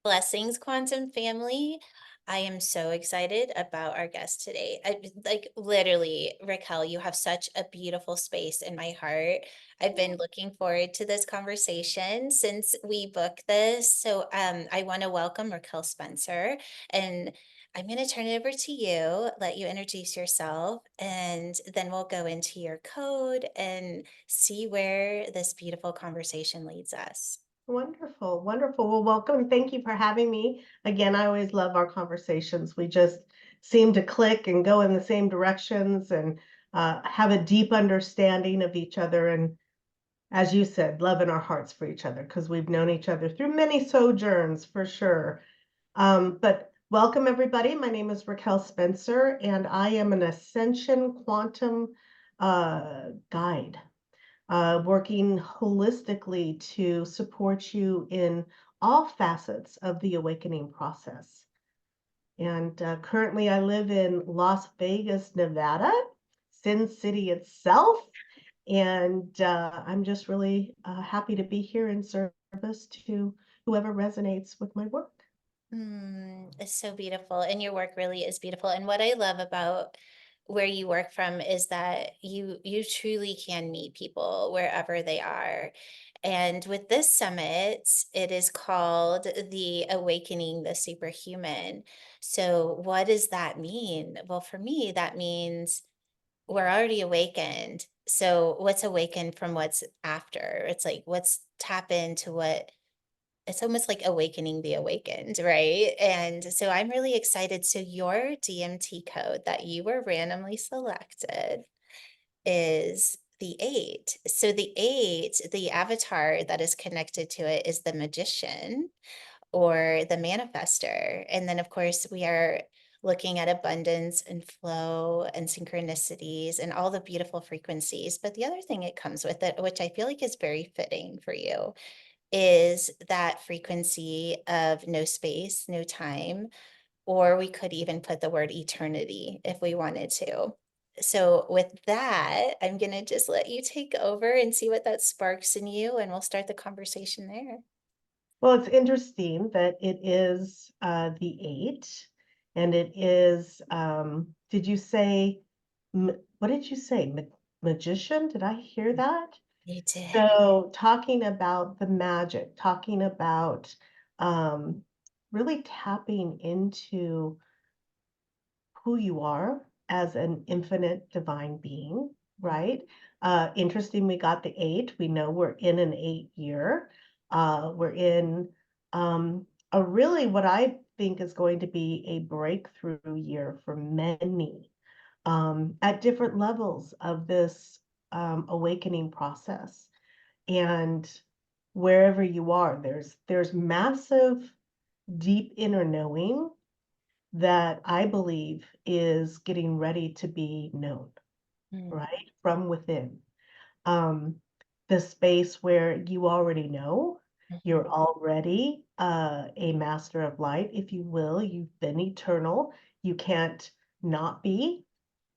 Blessings, quantum family. I am so excited about our guest today. Like literally, Raquel, you have such a beautiful space in my heart. I've been looking forward to this conversation since we booked this. I want to welcome Raquel Spencer, and I'm going to turn it over to you, let you introduce yourself, and then we'll go into your code and see where this beautiful conversation leads us. Wonderful, wonderful. Well, welcome. Thank you for having me. Again, I always love our conversations. We just seem to click and go in the same directions and have a deep understanding of each other. And as you said, love in our hearts for each other because we've known each other through many sojourns for sure. But welcome, everybody. My name is Raquel Spencer, and I am an Ascension Quantum guide working holistically to support you in all facets of the awakening process. And currently, I live in Las Vegas, Nevada, Sin City itself. And I'm just really happy to be here in service to whoever resonates with my work. It's so beautiful. And your work really is beautiful. And what I love about where you work from is that you truly can meet people wherever they are. And with this summit, it is called the Awakening the Superhuman. So what does that mean? Well, for me, that means we're already awakened. So what's awakened from what's after? It's like what's tap into what it's almost like awakening the awakened, right? And so I'm really excited. So your DMT code that you were randomly selected is the eight. So the eight, the avatar that is connected to it is the magician or the manifester. And then, of course, we are looking at abundance and flow and synchronicities and all the beautiful frequencies. But the other thing it comes with it, which I feel like is very fitting for you, is that frequency of no space, no time, or we could even put the word eternity if we wanted to. So, with that, I'm going to just let you take over and see what that sparks in you, and we'll start the conversation there. Well, it's interesting that it is the eight, and it is, did you say, what did you say? Magician? Did I hear that? You did. So, talking about the magic, talking about um, really tapping into who you are as an infinite divine being, right? Interesting, we got the eight. We know we're in an 8 year. We're in a really what I think is going to be a breakthrough year for many at different levels of this awakening process. And wherever you are, there's massive, deep inner knowing that I believe is getting ready to be known, Mm, right? From within. Um, the space where you already know mhm, you're already a master of light, if you will. You've been eternal. You can't not be.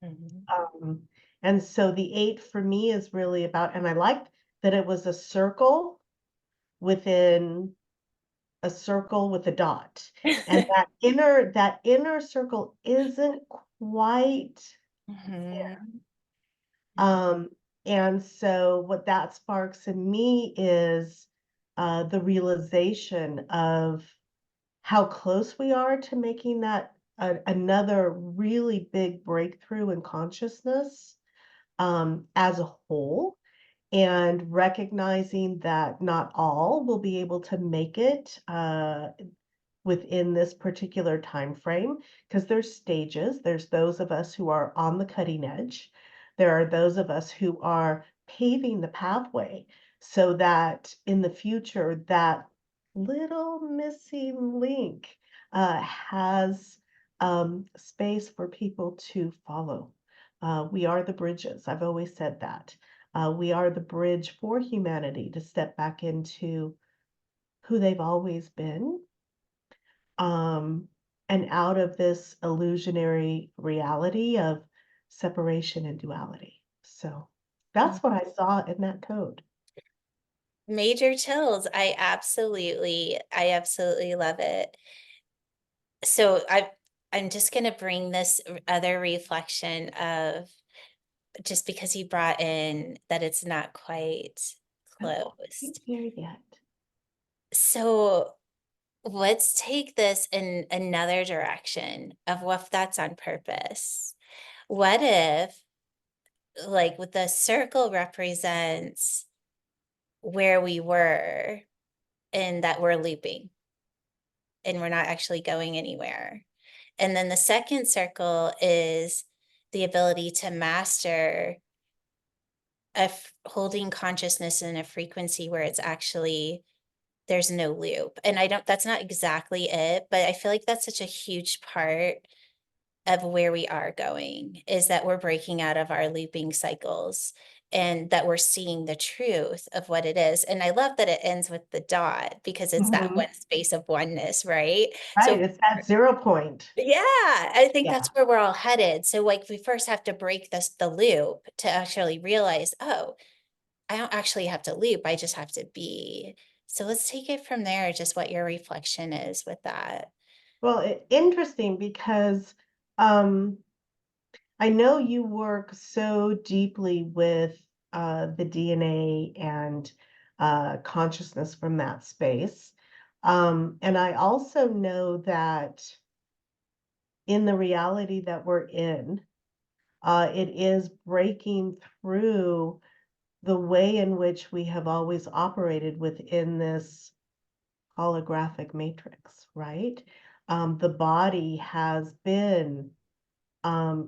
mhm. Um, and so the eight for me is really about, and I liked that it was a circle within a circle with a dot. And that inner circle isn't quite there. Mhm, mhm, Um, and so what that sparks in me is the realization of how close we are to making that another really big breakthrough in consciousness as a whole, and recognizing that not all will be able to make it within this particular time frame, because there's stages. There's those of us who are on the cutting edge. There are those of us who are paving the pathway so that in the future that little missing link has space for people to follow. We are the bridges. I've always said that. We are the bridge for humanity to step back into who they've always been, um, and out of this illusionary reality of separation and duality. So mhm. that's what I saw in that code. Major chills. I absolutely love it. So I'm just gonna bring this other reflection of, just because you brought in that it's not quite Oh, closed. can't hear yet. So let's take this in another direction of what if that's on purpose. What if, like, what the circle represents where we were, and that we're looping and we're not actually going anywhere. And then the second circle is the ability to master holding consciousness in a frequency where it's actually, there's no loop. And I don't, that's not exactly it, but I feel like that's such a huge part of where we are going, is that we're breaking out of our looping cycles and that we're seeing the truth of what it is. And I love that it ends with the dot, because it's that Mhm. one space of oneness, right? Right, So it's that 0 point. yeah, I think Yeah. that's where we're all headed. So like we first have to break the loop to actually realize, oh, I don't actually have to loop, I just have to be. So let's take it from there, just what your reflection is with that. Well, interesting because um, I know you work so deeply with the DNA and consciousness from that space. And I also know that in the reality that we're in, it is breaking through the way in which we have always operated within this holographic matrix, right? The body has been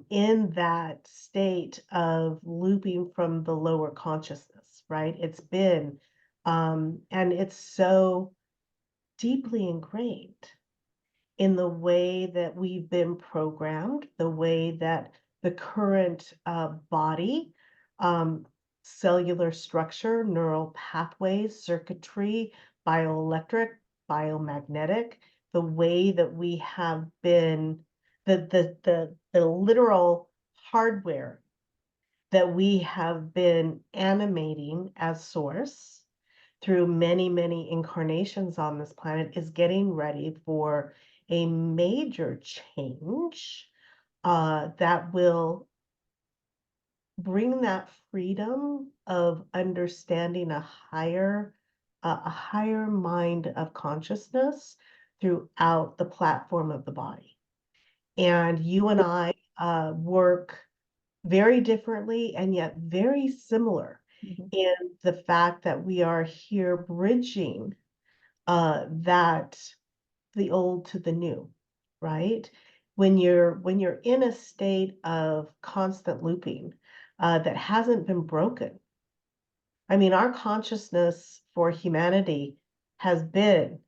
in that state of looping from the lower consciousness, right? It's been, and it's so deeply ingrained in the way that we've been programmed, the way that the current body, um, cellular structure, neural pathways, circuitry, bioelectric, biomagnetic, the way that we have been, the literal hardware that we have been animating as source through many, many incarnations on this planet is getting ready for a major change that will bring that freedom of understanding a higher mind of consciousness throughout the platform of the body. And you and I work very differently and yet very similar Mhm. in the fact that we are here bridging that the old to the new, right? When you're in a state of constant looping that hasn't been broken. I mean, our consciousness for humanity has been,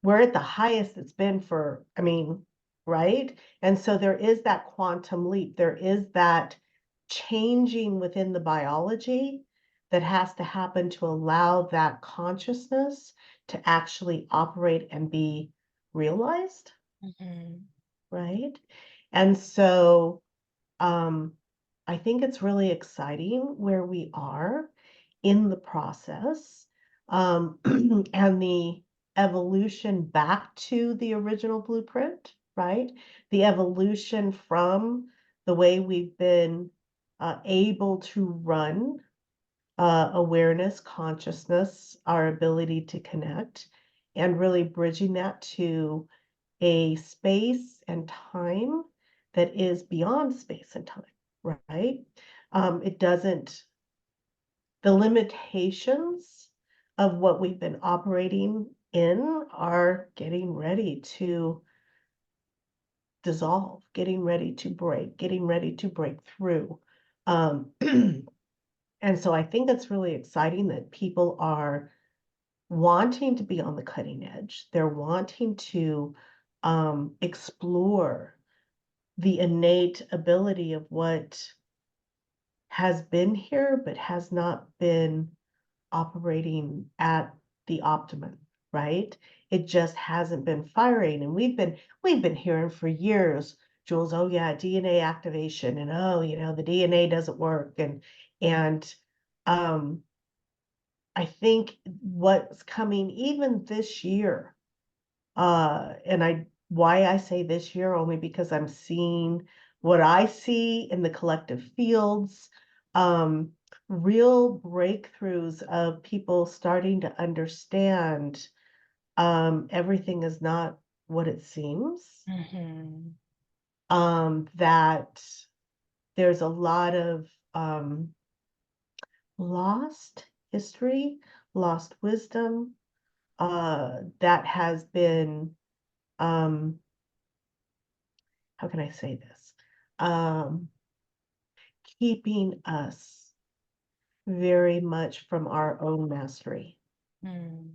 we're at the highest it's been for, I mean, right? And so there is that quantum leap. There is that changing within the biology that has to happen to allow that consciousness to actually operate and be realized, Mhm. right? And so um, I think it's really exciting where we are in the process, and the evolution back to the original blueprint, right? The evolution from the way we've been able to run awareness, consciousness, our ability to connect, and really bridging that to a space and time that is beyond space and time, right? It doesn't, the limitations of what we've been operating in are getting ready to dissolve, getting ready to break, getting ready to break through. Um, and so I think it's really exciting that people are wanting to be on the cutting edge. They're wanting to explore the innate ability of what has been here but has not been operating at the optimum, right? It just hasn't been firing. And we've been hearing for years, Jules, oh yeah, DNA activation, and oh, the DNA doesn't work. And um I think what's coming even this year, and why I say this year only because I'm seeing what I see in the collective fields, um, real breakthroughs of people starting to understand everything is not what it seems. Mhm. That there's a lot of lost history, lost wisdom, that has been, um, how can I say this? Um, Keeping us very much from our own mastery. Mm.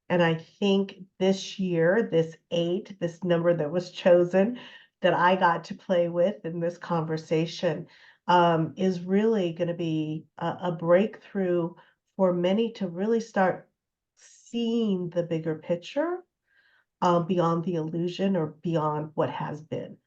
And I think this year, this eight, this number that was chosen, that I got to play with in this conversation, is really going to be a breakthrough for many to really start seeing the bigger picture, beyond the illusion or beyond what has been.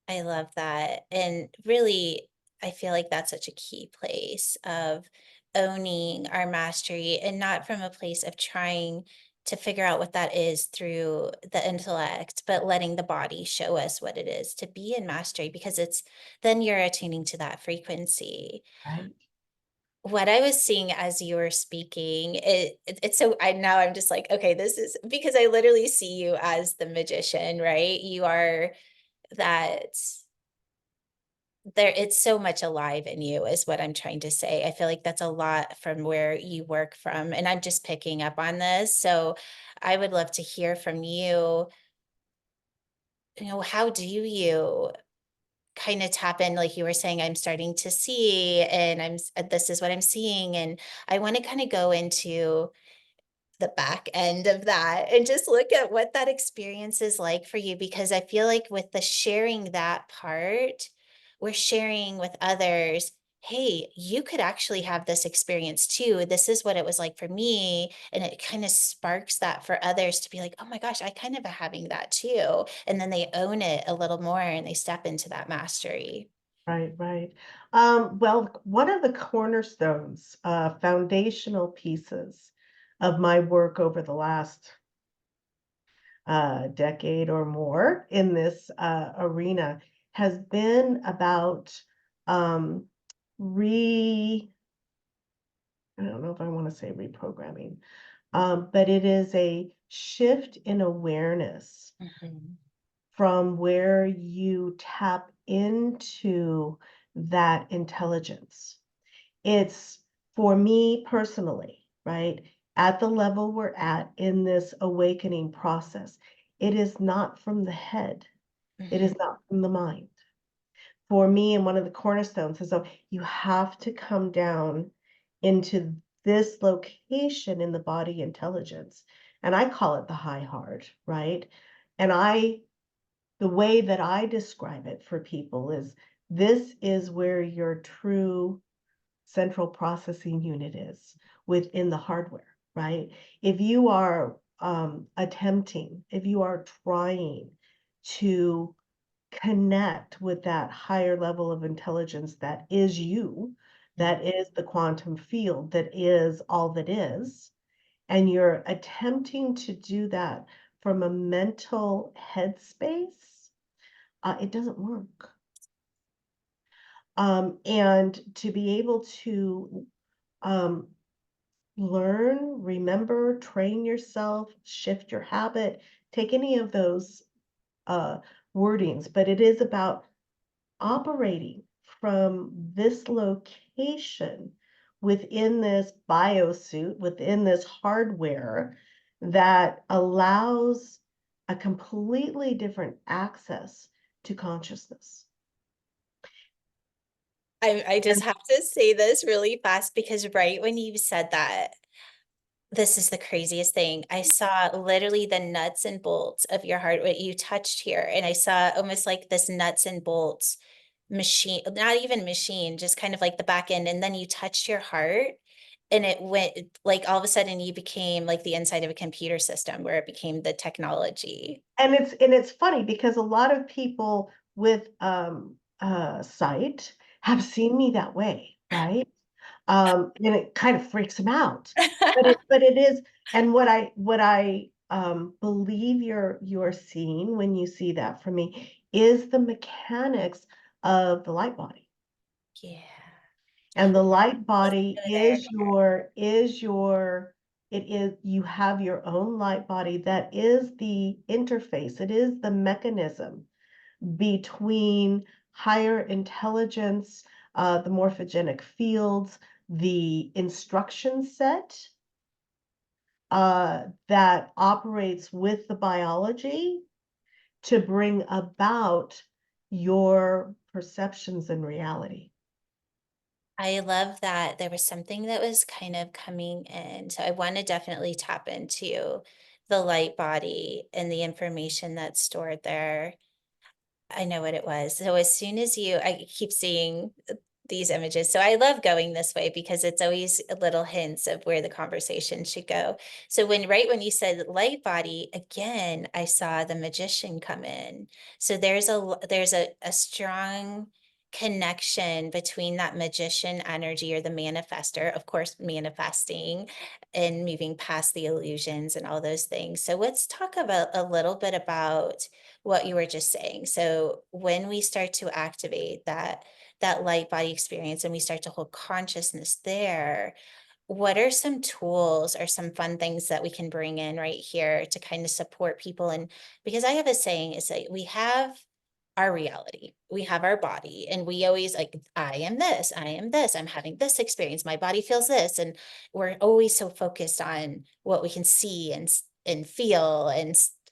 I love that. And really, I feel like that's such a key place of owning our mastery and not from a place of trying to figure out what that is through the intellect, but letting the body show us what it is to be in mastery because it's then you're attuning to that frequency. Right. What I was seeing as you were speaking, it's so I now I'm just like, okay, this is because I literally see you as the magician, right? You are that there it's so much alive in you is what I'm trying to say. I feel like that's a lot from where you work from, and I'm just picking up on this. So I would love to hear from you, how do you kind of tap in like you were saying I'm starting to see and this is what I'm seeing and I want to kind of go into the back end of that and just look at what that experience is like for you because I feel like with the sharing that part, we're sharing with others, hey, you could actually have this experience too. This is what it was like for me. And it kind of sparks that for others to be like, oh my gosh, I kind of am having that too. And then they own it a little more and they step into that mastery. Right, right. Well, one of the cornerstones, foundational pieces of my work over the last decade or more in this arena has been about um, re, I don't know if I want to say reprogramming, but it is a shift in awareness Mhm. from where you tap into that intelligence. It's for me personally, right? At the level we're at in this awakening process, it is not from the head, it Mhm. is not from the mind. For me, and one of the cornerstones is, you have to come down into this location in the body intelligence. And I call it the high heart, right? And the way that I describe it for people is this is where your true central processing unit is within the hardware, right? If you are if you are trying to connect with that higher level of intelligence that is you, that is the quantum field, that is all that is, and you're attempting to do that from a mental headspace, it doesn't work. And to be able to um, learn, remember, train yourself, shift your habit, take any of those uh, wordings, but it is about operating from this location within this biosuit, within this hardware that allows a completely different access to consciousness. I just And, have to say this really fast because right when you said that, this is the craziest thing. I saw literally the nuts and bolts of your heart, what you touched here. And I saw almost like this nuts and bolts machine, not even machine, just kind of like the back end. And then you touched your heart and it went like all of a sudden you became like the inside of a computer system where it became the technology. and it's funny because a lot of people with sight have seen me that way, right? And it kind of freaks them out. But it is, and what I believe you're seeing when you see that from me is the mechanics of the light body. Yeah. And the light Let's body go there. it is, you have your own light body that is the interface, it is the mechanism between higher intelligence, the morphogenic fields, the instruction set that operates with the biology to bring about your perceptions and reality. I love that there was something that was kind of coming in. So I want to definitely tap into the light body and the information that's stored there. I know what it was. So as soon as I keep seeing these images. So I love going this way because it's always little hints of where the conversation should go. So right when you said light body, again, I saw the magician come in. So there's a strong connection between that magician energy or the manifester, of course, manifesting and moving past the illusions and all those things. So let's talk about a little bit about what you were just saying. So when we start to activate that light body experience and we start to hold consciousness there, what are some tools or some fun things that we can bring in right here to kind of support people? And because I have a saying is that we have our reality, we have our body, and we always like, I am this, I'm having this experience, my body feels this. And we're always so focused on what we can see and feel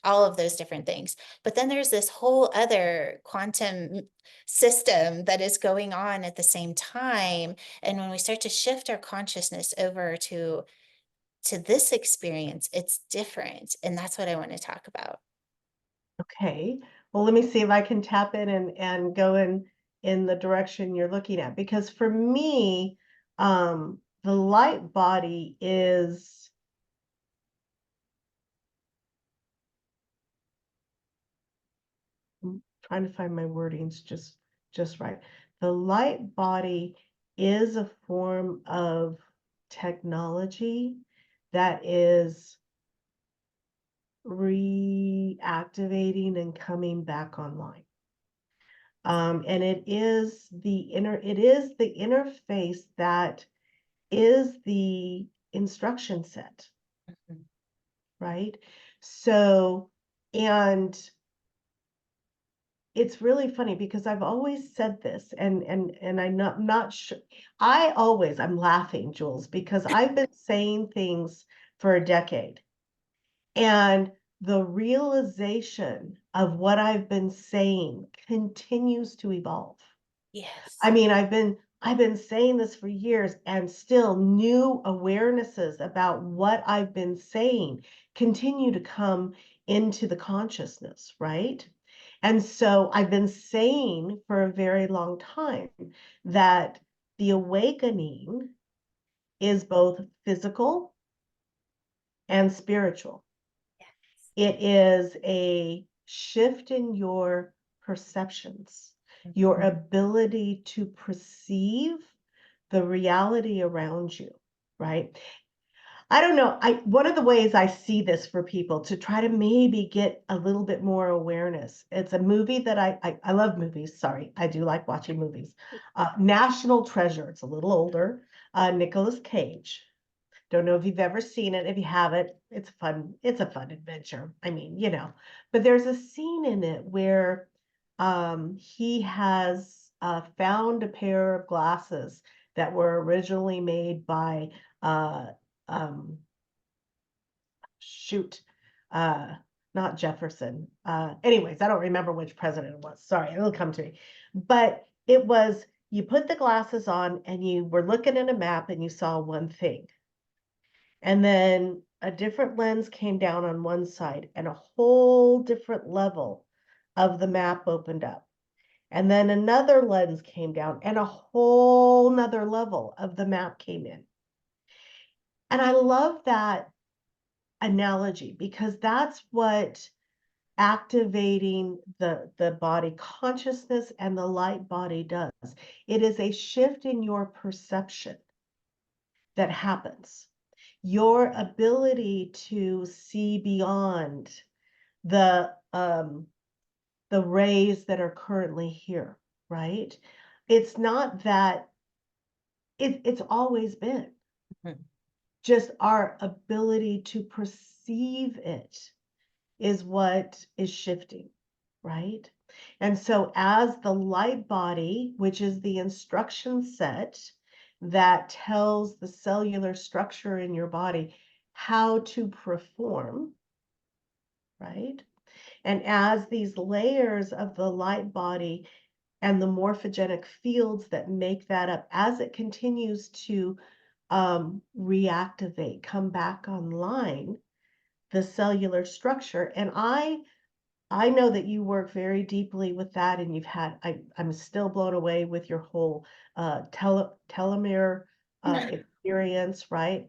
all of those different things. But then there's this whole other quantum system that is going on at the same time. And when we start to shift our consciousness over to this experience, it's different. And that's what I want to talk about. Okay. Well, let me see if I can tap in and go in the direction you're looking at. Because for me, the light body is, I'm trying to find my wordings just right. The light body is a form of technology that is reactivating and coming back online. And it is the interface that is the instruction set, Mhm. right? So, and it's really funny because I've always said this, and I'm not sure. I'm laughing, Jules, because I've been saying things for a decade, and the realization of what I've been saying continues to evolve. I Yes. mean, I've been saying this for years, and still new awarenesses about what I've been saying continue to come into the consciousness, right? And so I've been saying for a very long time that the awakening is both physical and spiritual. Yes. It is a shift in your perceptions, your ability to perceive the reality around you, right? I don't know. One of the ways I see this for people to try to maybe get a little bit more awareness. It's a movie that I love movies. Sorry, I do like watching movies. National Treasure. It's a little older. Nicolas Cage. Don't know if you've ever seen it. If you haven't, it's a fun adventure. I mean, but there's a scene in it where he has found a pair of glasses that were originally made by uh, um, shoot, uh, not Jefferson. Anyways, I don't remember which president it was. Sorry, it'll come to me. But it was, you put the glasses on and you were looking at a map and you saw one thing. And then a different lens came down on one side and a whole different level of the map opened up. And then another lens came down and a whole nother level of the map came in. And I love that analogy because that's what activating the body consciousness and the light body does. It is a shift in your perception. that happens. Your ability to see beyond the rays that are currently here, right? It's not that it's always been, Mhm. just our ability to perceive it is what is shifting, right? And so, as the light body, which is the instruction set that tells the cellular structure in your body how to perform, right? And as these layers of the light body and the morphogenic fields that make that up, as it continues to reactivate, come back online, the cellular structure. And I know that you work very deeply with that, and I'm still blown away with your whole telomere experience, right?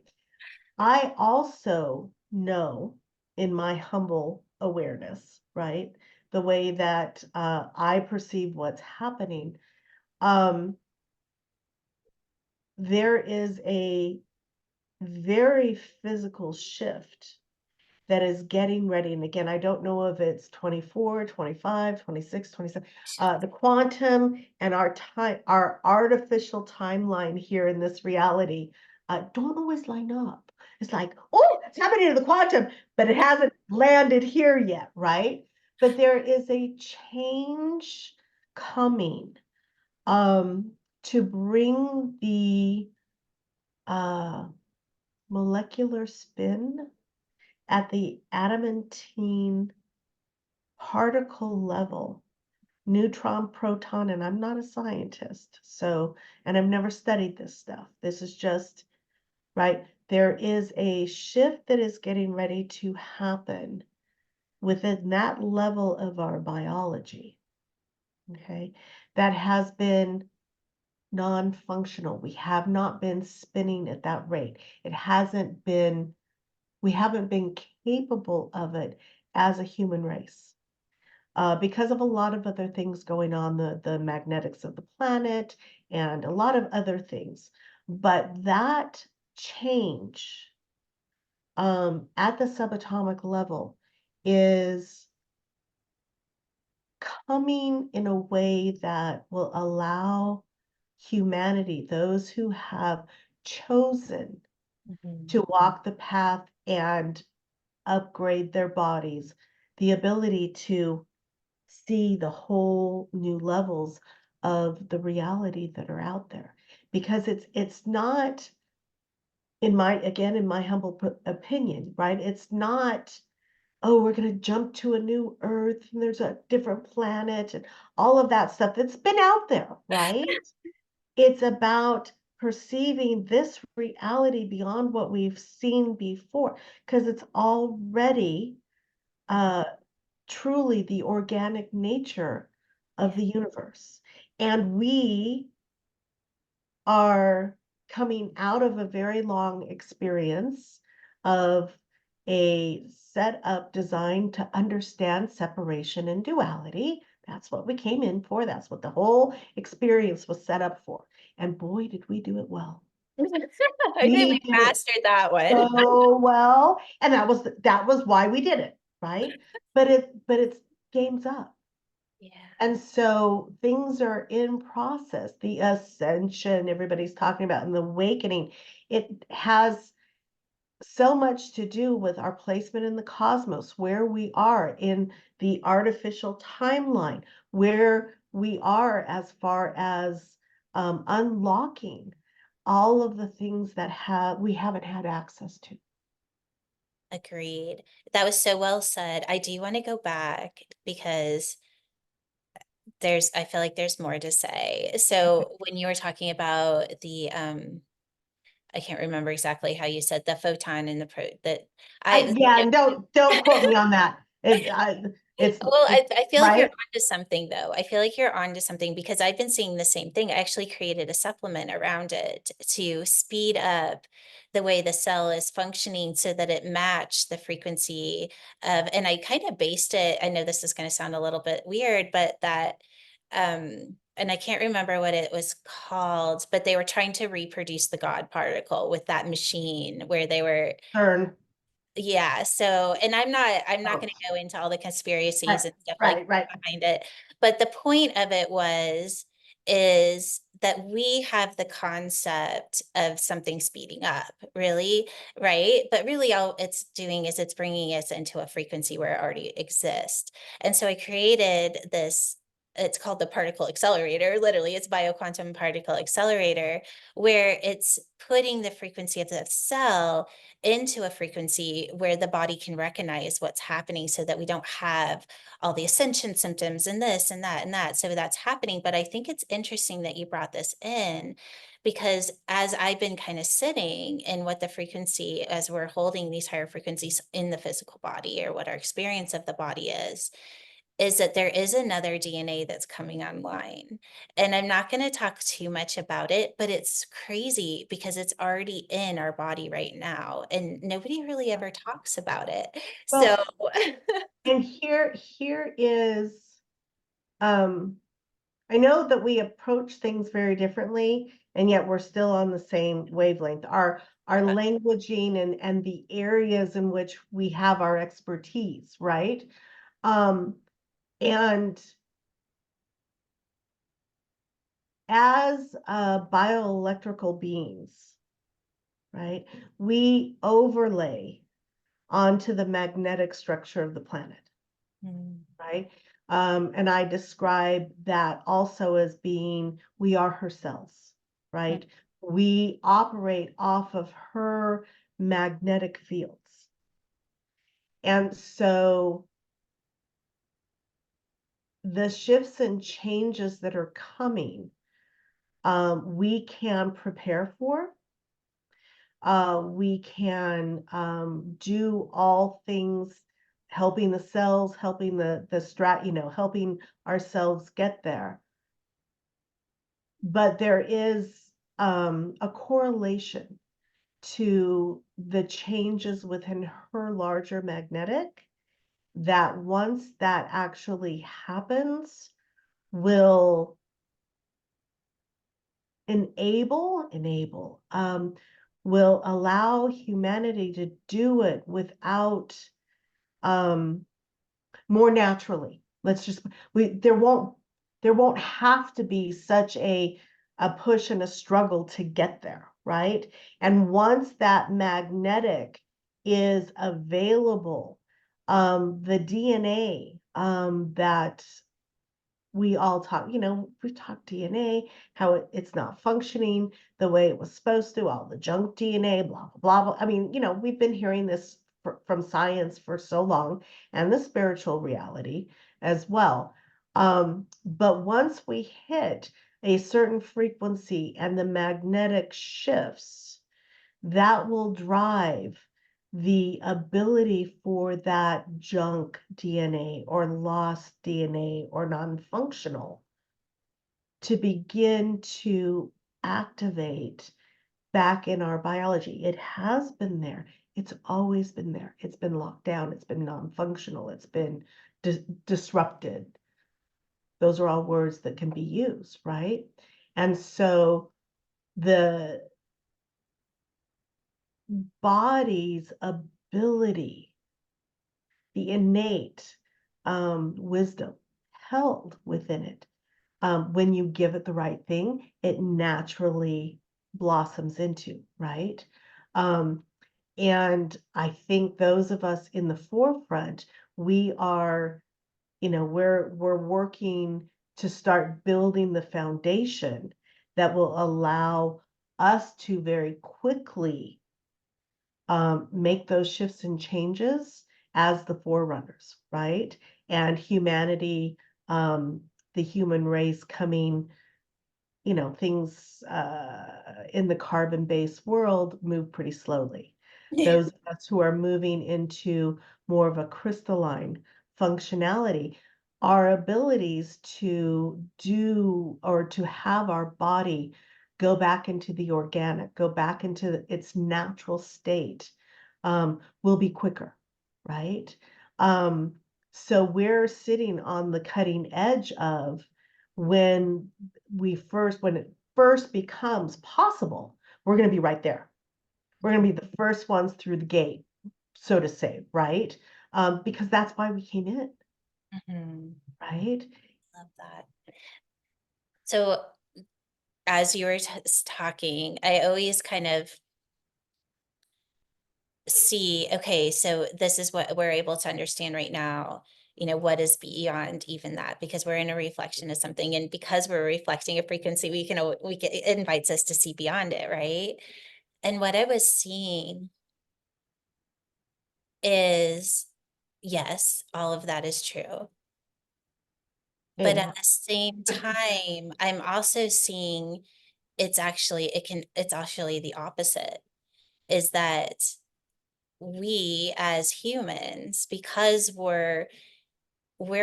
I also know, in my humble awareness, right, the way that I perceive what's happening, um, there is a very physical shift that is getting ready. And again, I don't know if it's 24, 25, 26, 27. The quantum and our artificial timeline here in this reality don't always line up. It's like, oh, it's happening to the quantum, but it hasn't landed here yet, right? But there is a change coming to bring the uh, molecular spin at the adamantine particle level, neutron, proton, and I'm not a scientist, so, and I've never studied this stuff. This is just, right? There is a shift that is getting ready to happen within that level of our biology, okay, that has been non-functional. We have not been spinning at that rate. It hasn't been, we haven't been capable of it as a human race. Because of a lot of other things going on, the magnetics of the planet and a lot of other things. But that change at the subatomic level is coming in a way that will allow humanity, those who have chosen Mhm. to walk the path and upgrade their bodies, the ability to see the whole new levels of the reality that are out there, because it's not, in my humble opinion, right, it's not, oh, we're going to jump to a new earth and there's a different planet and all of that stuff that's been out there, right? It's about perceiving this reality beyond what we've seen before, because it's already Mhm. uh truly the organic nature of Yeah. the universe. And we are coming out of a very long experience of a setup designed to understand separation and duality. That's what we came in for. That's what the whole experience was set up for. And boy, did we do it well. I think We we did it mastered that one. so well. And that was why we did it, right? But it's game's up. Yeah. And so things are in process. The ascension everybody's talking about and the awakening, it has so much to do with our placement in the cosmos, where we are in the artificial timeline, where we are as far as unlocking all of the things that we haven't had access to. Agreed. That was so well said. I do want to go back because I feel like there's more to say. So when you were talking about I can't remember exactly how you said the photon and the that I Yeah, and don't quote me on that. well, It's I feel like you're right. onto something though. I feel like you're onto something because I've been seeing the same thing. I actually created a supplement around it to speed up the way the cell is functioning so that it matched the frequency and I kind of based it. I know this is going to sound a little bit weird, but that and I can't remember what it was called, but they were trying to reproduce the God particle with that machine where they were, CERN. yeah, so, and I'm not Oh, gonna go into all the conspiracies right, and stuff like right, right. behind it, but the point of it is that we have the concept of something speeding up, really, right? But really all it's doing is it's bringing us into a frequency where it already exists. And so I created this, it's called the particle accelerator, literally, it's bioquantum particle accelerator, where it's putting the frequency of the cell into a frequency where the body can recognize what's happening so that we don't have all the ascension symptoms and this and that and that. So that's happening. But I think it's interesting that you brought this in because as I've been kind of sitting in what the frequency, as we're holding these higher frequencies in the physical body or what our experience of the body is that there is another DNA that's coming online. And I'm not going to talk too much about it, but it's crazy because it's already in our body right now. And nobody really ever talks about it. So, Well, and here is, um, I know that we approach things very differently, and yet we're still on the same wavelength. Our languaging and the areas in which we have our expertise, right? Um, and as bioelectrical beings, right, we overlay onto the magnetic structure of the planet, mm, right? And I describe that also as being, we are her cells, mm, right? We operate off of her magnetic fields. And so the shifts and changes that are coming, we can prepare for. We can do all things helping the cells, helping helping ourselves get there. But there is a correlation to the changes within her larger magnetic that once that actually happens, will will allow humanity to do it without more naturally. Let's just we there won't have to be such a push and a struggle to get there, right? And once that magnetic is available, the DNA that we all talk, we talk DNA, how it's not functioning the way it was supposed to, all the junk DNA, blah, blah, blah. I mean, we've been hearing this from science for so long, and the spiritual reality as well. But once we hit a certain frequency and the magnetic shifts, that will drive the ability for that junk DNA or lost DNA or non-functional to begin to activate back in our biology. It has been there. It's always been there. It's been locked down. It's been non-functional. It's been disrupted. Those are all words that can be used, right? And so the body's ability, the innate wisdom held within it, when you give it the right thing, it naturally blossoms into, right? Um, and I think those of us in the forefront, we are, we're working to start building the foundation that will allow us to very quickly make those shifts and changes as the forerunners, right? And humanity, the human race coming, things in the carbon-based world move pretty slowly. yeah. Those of us who are moving into more of a crystalline functionality, our abilities to do or to have our body go back into the organic, go back into its natural state, will be quicker, right? So we're sitting on the cutting edge of when when it first becomes possible, we're going to be right there. We're going to be the first ones through the gate, so to say, right? Because that's why we came in, Mhm. right? Love that. So as you were talking, I always kind of see, okay, so this is what we're able to understand right now. What is beyond even that? Because we're in a reflection of something, and because we're reflecting a frequency, it invites us to see beyond it, right? And what I was seeing is, yes, all of that is true. But And at the same time, I'm also seeing it's actually the opposite, is that we as humans, because we're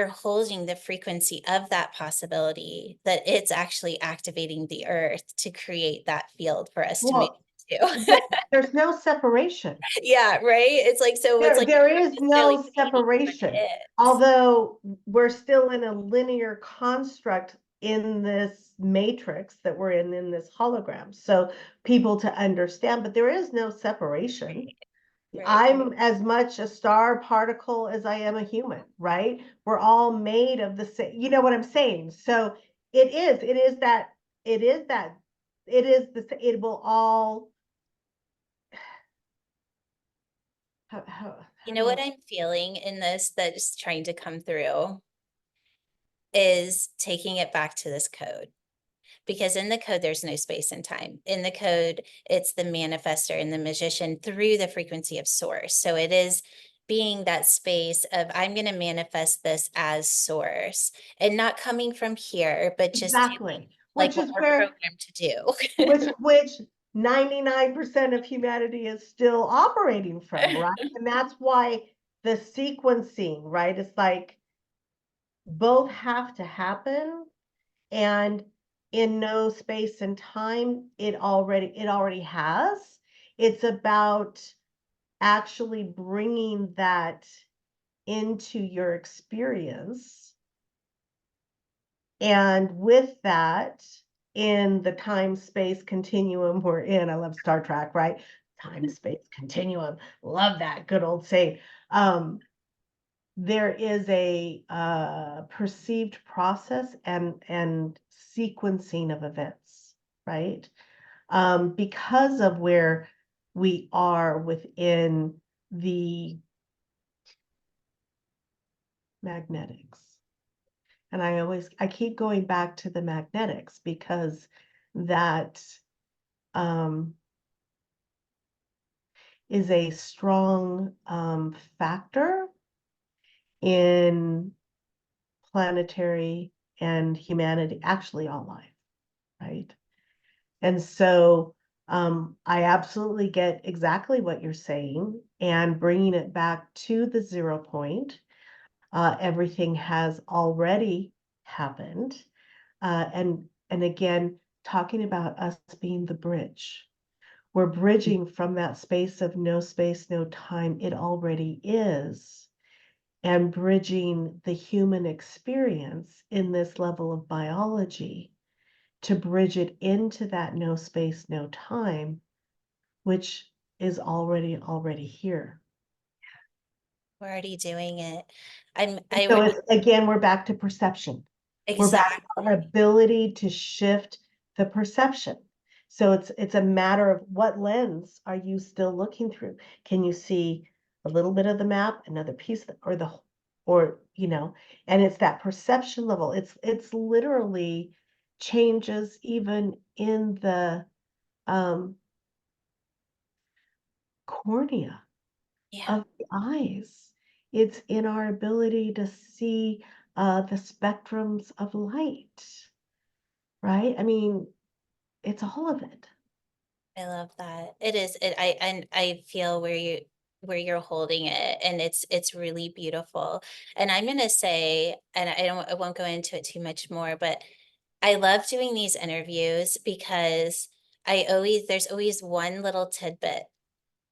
holding the frequency of that possibility, that it's actually activating the earth to create that field for us to move well, into. there's no separation. Yeah, right. It's like There not is necessarily no waiting for separation, it. although we're still in a linear construct in this matrix that we're in this hologram. So people to understand, but there is no separation. Right. I'm as much a star particle as I am a human, right? We're all made of the same, you know what I'm saying? So it is that, it is that, it will all, You how know do I, what I'm feeling in this that's trying to come through is taking it back to this code. Because in the code, there's no space and time. In the code, it's the manifester and the magician through the frequency of source. So it is being that space of, I'm going to manifest this as source, and not coming from here, but just doing exactly, like which what is we're where, programmed to do. which 99% of humanity is still operating from, right? And that's why the sequencing, right? It's like both have to happen, and in no space and time, it already has. It's about actually bringing that into your experience, and with that, in the time space continuum we're in, I love Star Trek, right? Time space continuum, love that good old saying. There is a perceived process and sequencing of events, right? Because of where we are within the magnetics. And I keep going back to the magnetics because that um, is a strong factor in planetary and humanity, actually all life, right? And so I absolutely get exactly what you're saying, and bringing it back to the 0 point. Everything has already happened. And again, talking about us being the bridge. We're bridging from that space, no time. It already is. And bridging the human experience in this level of biology to bridge it into that no space, no time, which is already here. We're already doing it. So it's again, we're back to perception. We're back to our Exactly. ability to shift the perception. So it's a matter of what lens are you still looking through? Can you see a little bit of the map, another piece, or and it's that perception level. It's literally changes even in the um, cornea Yeah, of the eyes. It's in our ability to see the spectrums of light, right? I mean, it's all of it. I love that. It is it and I feel where you're holding it, and it's really beautiful. And I'm gonna say, and I won't go into it too much more, but I love doing these interviews because there's always one little tidbit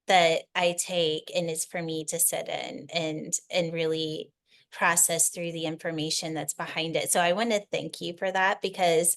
that I take, and it's for me to sit in and really process through the information that's behind it. So I want to thank you for that, because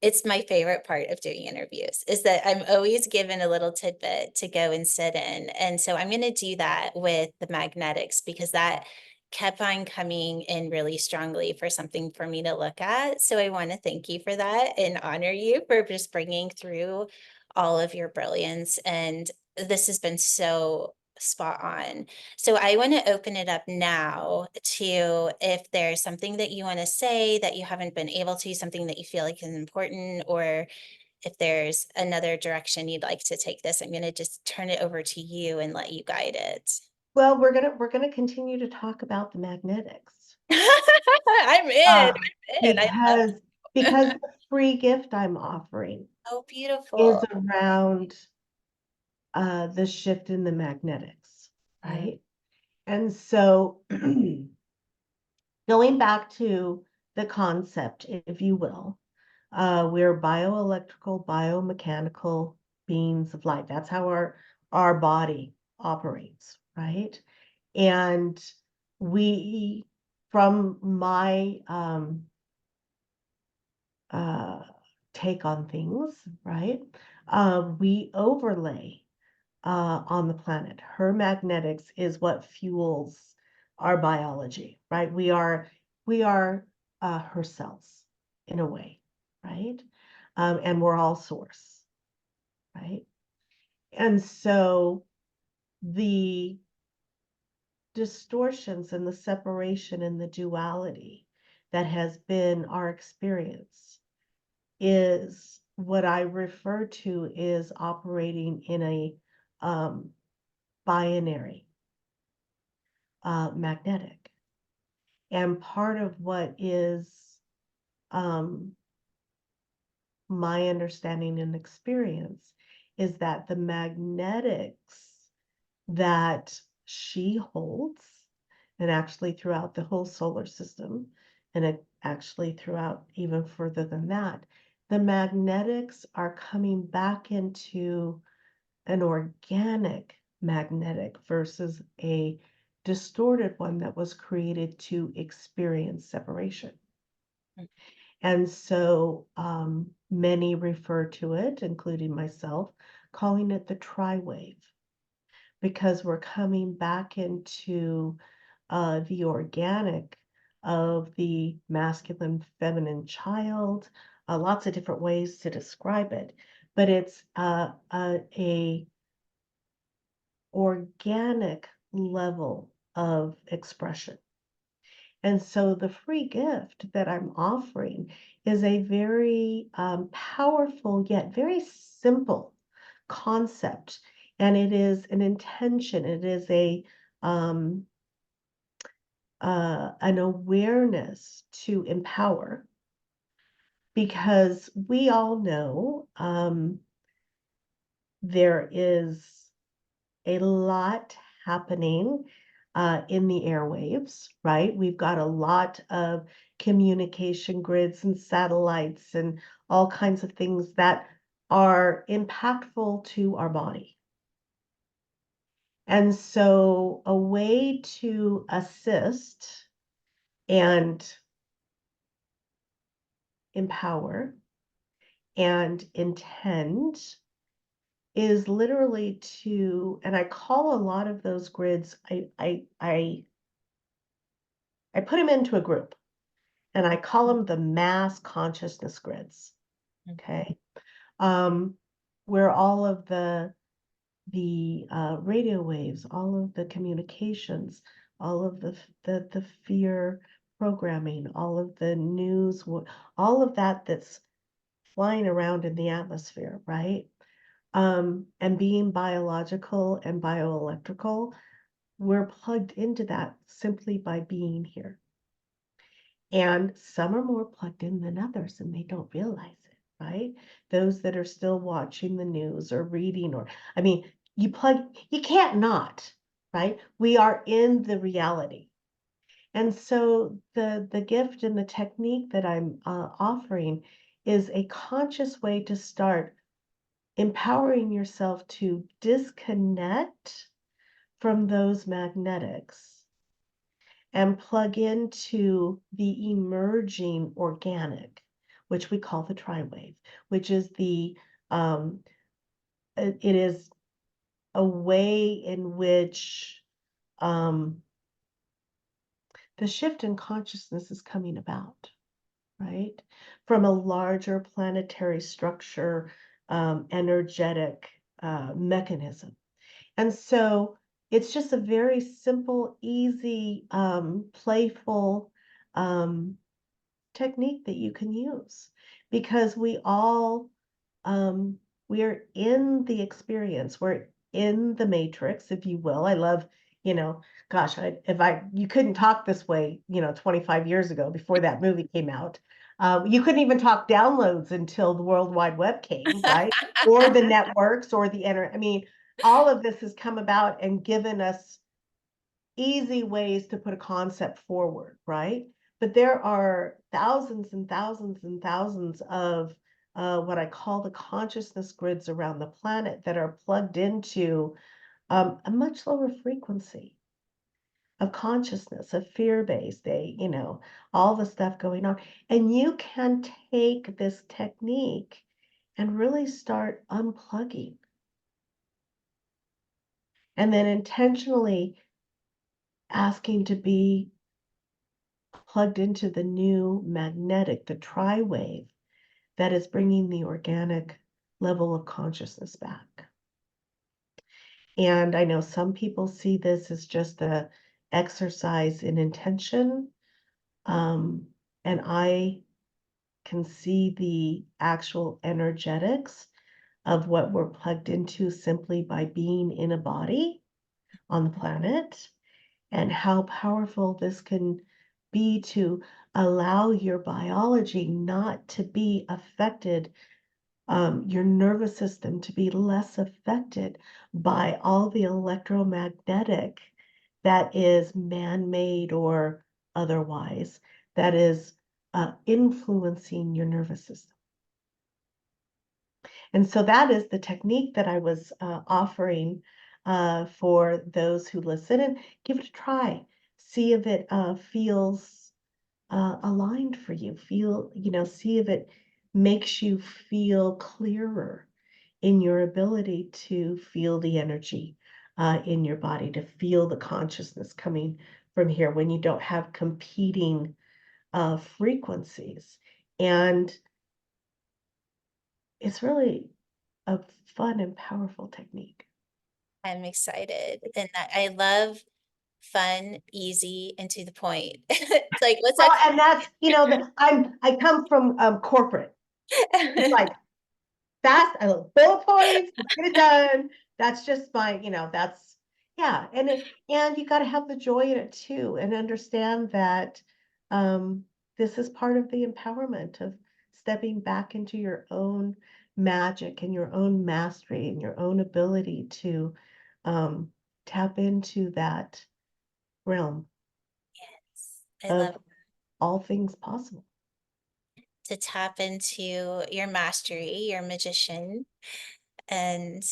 it's my favorite part of doing interviews is that I'm always given a little tidbit to go and sit in. And so I'm going to do that with the magnetics, because that kept on coming in really strongly for something for me to look at. So I want to thank you for that and honor you for just bringing through all of your brilliance. And this has been so spot on. So I want to open it up now to, if there's something that you want to say that you haven't been able to, something that you feel like is important, or if there's another direction you'd like to take this, I'm going to just turn it over to you and let you guide it. Well, we're gonna continue to talk about the magnetics. I'm in. Uh, I'm in. I love because because the free gift I'm offering Oh, is beautiful. around the shift in the magnetics, Mm, right? And so going back to the concept, if you will, we're bioelectrical, biomechanical beings of light. That's how our body operates, right? And we, from my uh, take on things, right? We overlay on the planet. Her magnetics is what fuels our biology, right? We are her cells in a way, right? And we're all source, right? And so the distortions and the separation and the duality that has been our experience is what I refer to is operating in a um, binary magnetic. And part of what is um, my understanding and experience is that the magnetics that she holds, and actually throughout the whole solar system, and it actually throughout even further than that, the magnetics are coming back into an organic magnetic versus a distorted one that was created to experience separation. mm, And so many refer to it, including myself, calling it the tri-wave, because we're coming back into the organic of the masculine, feminine child, lots of different ways to describe it, but it's a organic level of expression. And so the free gift that I'm offering is a very powerful yet very simple concept. And it is an intention, it is um, an awareness to empower, because we all know there is a lot happening in the airwaves, right? We've got a lot of communication grids and satellites and all kinds of things that are impactful to our body. And so, a way to assist and empower and intend is literally to, and I call a lot of those grids, I put them into a group and I call them the mass consciousness grids. mm, Okay. Um, where all of the radio waves, all of the communications, all of the fear programming, all of the news, all of that that's flying around in the atmosphere, right? And being biological and bioelectrical, we're plugged into that simply by being here. And some are more plugged in than others, and they don't realize it, right? Those that are still watching the news or reading, or, I mean, you can't not, right? We are in the reality. And so the gift and the technique that I'm offering is a conscious way to start empowering yourself to disconnect from those magnetics and plug into the emerging organic, which we call the tri-wave, which is um, it is a way in which um, the shift in consciousness is coming about, right? From a larger planetary structure, energetic mechanism. And so it's just a very simple, easy, playful technique that you can use because um, we're in the experience, we're in the matrix, if you will. I love, you know, gosh, you couldn't talk this way, 25 years ago before that movie came out. You couldn't even talk downloads until the World Wide Web came, right? Or the networks or the internet. I mean, all of this has come about and given us easy ways to put a concept forward, right? But there are thousands and thousands and thousands of what I call the consciousness grids around the planet that are plugged into a much lower frequency of consciousness, of fear-based, all the stuff going on. And you can take this technique and really start unplugging and then intentionally asking to be plugged into the new magnetic, the tri-wave that is bringing the organic level of consciousness back. And I know some people see this as just a exercise in intention. And I can see the actual energetics of what we're plugged into simply by being in a body on the planet and how powerful this can be to allow your biology not to be affected, your nervous system to be less affected by all the electromagnetic that is man-made or otherwise, that is influencing your nervous system. And so that is the technique that I was offering for those who listen, and give it a try. See if it feels aligned for you. See if it makes you feel clearer in your ability to feel the energy in your body, to feel the consciousness coming from here when you don't have competing frequencies. And it's really a fun and powerful technique. I'm excited. And I love fun, easy, and to the point. It's like, what's Well, that and that's, I come from corporate. It's called? like fast, I love bullet points, get it done. That's just that's yeah. And you got to have the joy in it too, and understand that um, this is part of the empowerment of stepping back into your own magic and your own mastery and your own ability to um, tap into that realm I love of all things possible. to tap into your mastery, your magician, and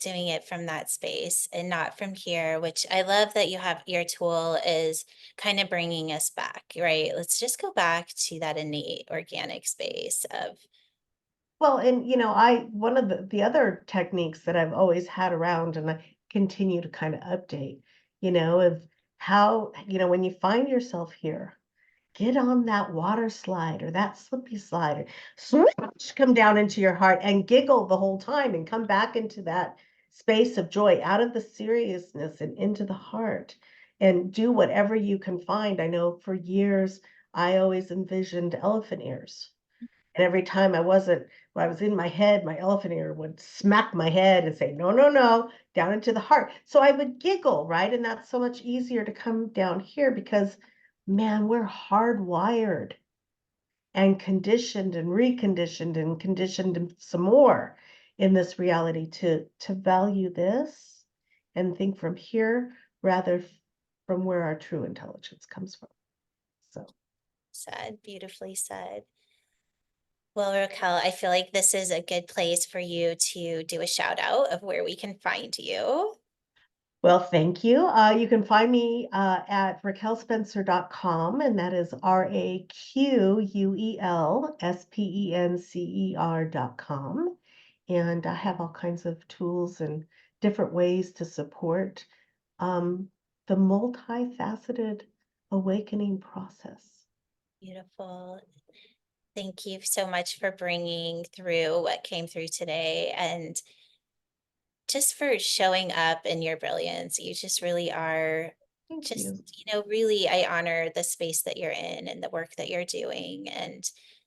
doing it from that space and not from here, which I love that you have your tool is kind of bringing us back, right? Let's just go back to that innate organic space of Well, and one of the other techniques that I've always had around and I continue to kind of update, of how, when you find yourself here, get on that water slide or that slippy slide, swoosh, come down into your heart and giggle the whole time and come back into that space of joy, out of the seriousness and into the heart, and do whatever you can find. I know for years I always envisioned elephant ears. And every time when I was in my head, my elephant ear would smack my head and say, no, no, no, down into the heart. So I would giggle, right? And that's so much easier to come down here because, man, we're hardwired and conditioned and reconditioned and conditioned some more in this reality to value this and think from here rather from where our true intelligence comes from. So. said, beautifully said. Well, Raquel, I feel like this is a good place for you to do a shout out of where we can find you. Well, thank you. You can find me at raquelspencer.com, and that is RAQUELSPENCER.com. And I have all kinds of tools and different ways to support um, the multifaceted awakening process. Beautiful. Thank you so much for bringing through what came through today and just for showing up in your brilliance. You just really are Thank just, you. really, I honor the space that you're in and the work that you're doing. And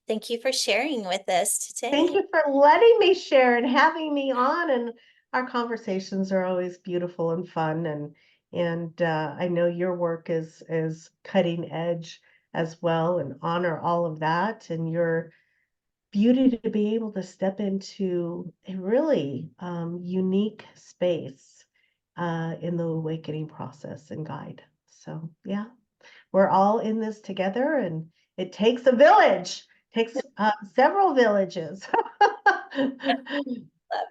thank you for sharing with us Thank today. you for letting me share and having me on. And our conversations are always beautiful and fun. And I know your work is cutting edge as well, and honor all of that and your beauty to be able to step into a really unique space in the awakening process and guide. So yeah, we're all in this together, and it takes a village, takes several villages Love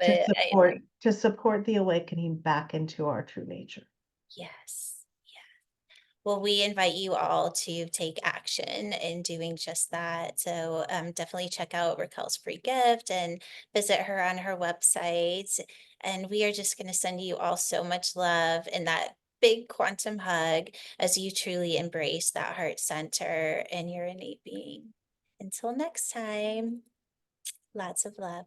it. I agree. to support the awakening back into our true nature. Yes. Well, we invite you all to take action in doing just that. So definitely check out Raquel's free gift and visit her on her website. And we are just going to send you all so much love and that big quantum hug as you truly embrace that heart center and your innate being. Until next time, lots of love.